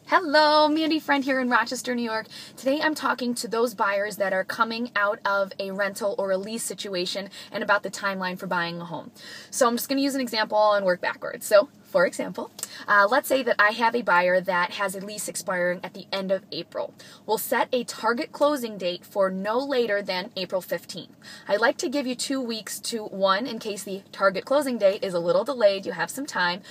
Hello, Mandy Friend here in Rochester, New York. Today I'm talking to those buyers that are coming out of a rental or a lease situation and about the timeline for buying a home. So I'm just going to use an example and work backwards. So, for example, let's say that I have a buyer that has a lease expiring at the end of April. We'll set a target closing date for no later than April 15th. I'd like to give you 2 weeks to, one, in case the target closing date is a little delayed, you have some time.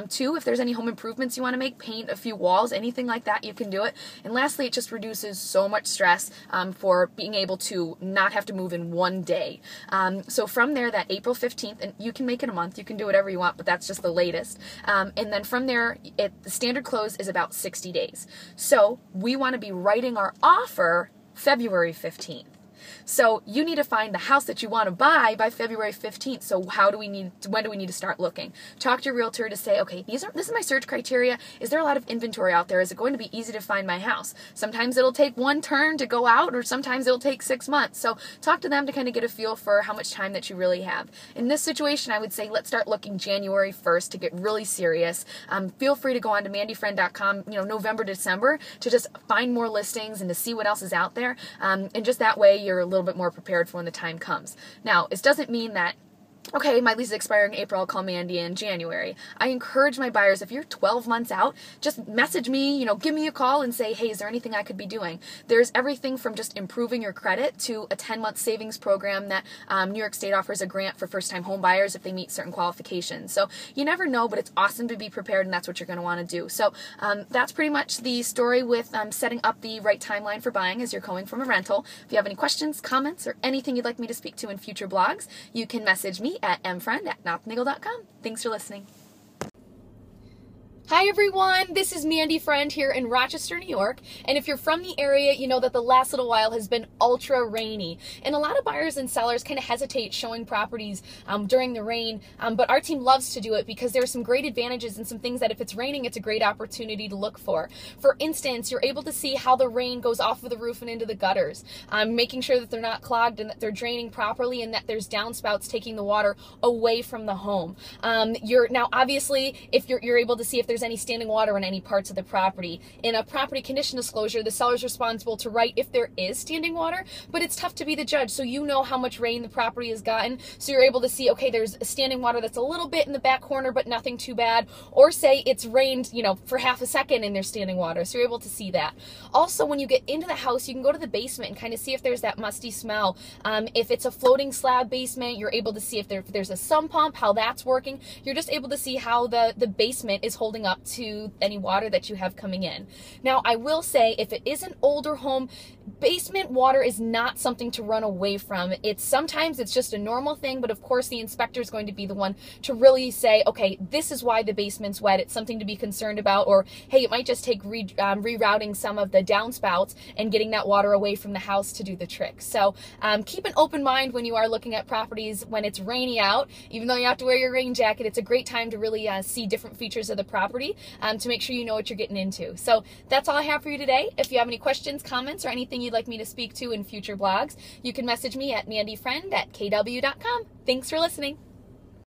Two, if there's any home improvements you want to make, paint a few walls, anything like that, you can do it. And lastly, it just reduces so much stress for being able to not have to move in one day. So from there, that April 15th, and you can make it a month, you can do whatever you want, but that's just the latest. And then from there, the standard close is about 60 days. So we want to be writing our offer February 15th. So you need to find the house that you want to buy by February 15th. So when do we need to start looking? Talk to your realtor to say, okay, this is my search criteria. Is there a lot of inventory out there? Is it going to be easy to find my house? Sometimes it'll take one turn to go out, or sometimes it'll take 6 months. So talk to them to kind of get a feel for how much time that you really have. In this situation, I would say let's start looking January 1st to get really serious. Feel free to go on to mandyfriend.com, November, December, to just find more listings and to see what else is out there. And just that way, you're a little bit more prepared for when the time comes. Now, this doesn't mean that, okay, my lease is expiring in April, I'll call Mandy in January. I encourage my buyers, if you're 12 months out, just message me, give me a call and say, hey, is there anything I could be doing? There's everything from just improving your credit to a 10-month savings program that New York State offers a grant for first-time home buyers if they meet certain qualifications. So you never know, but it's awesome to be prepared, and that's what you're going to want to do. So that's pretty much the story with setting up the right timeline for buying as you're going from a rental. If you have any questions, comments, or anything you'd like me to speak to in future blogs, you can message me at mfriend@knopfnagel.com. Thanks for listening. Hi everyone, this is Mandy Friend here in Rochester, New York, and if you're from the area, you know that the last little while has been ultra rainy, and a lot of buyers and sellers kind of hesitate showing properties during the rain, but our team loves to do it because there are some great advantages and some things that if it's raining, it's a great opportunity to look for. For instance, you're able to see how the rain goes off of the roof and into the gutters, making sure that they're not clogged and that they're draining properly and that there's downspouts taking the water away from the home. Now obviously, if you're able to see if there's any standing water in any parts of the property. In a property condition disclosure, the seller's responsible to write if there is standing water, but it's tough to be the judge, so you know how much rain the property has gotten, so you're able to see, okay, there's standing water that's a little bit in the back corner, but nothing too bad, or say it's rained, for half a second and there's standing water, so you're able to see that. Also, when you get into the house, you can go to the basement and kind of see if there's that musty smell. If it's a floating slab basement, you're able to see if there's a sump pump, how that's working. You're just able to see how the basement is holding up to any water that you have coming in. Now, I will say, if it is an older home, basement water is not something to run away from. Sometimes it's just a normal thing, but of course the inspector is going to be the one to really say, okay, this is why the basement's wet. It's something to be concerned about, or hey, it might just take rerouting some of the downspouts and getting that water away from the house to do the trick. So keep an open mind when you are looking at properties when it's rainy out. Even though you have to wear your rain jacket, it's a great time to really see different features of the property to make sure you know what you're getting into. So that's all I have for you today. If you have any questions, comments, or anything you'd like me to speak to in future blogs, you can message me at mandyfriend@kw.com. Thanks for listening.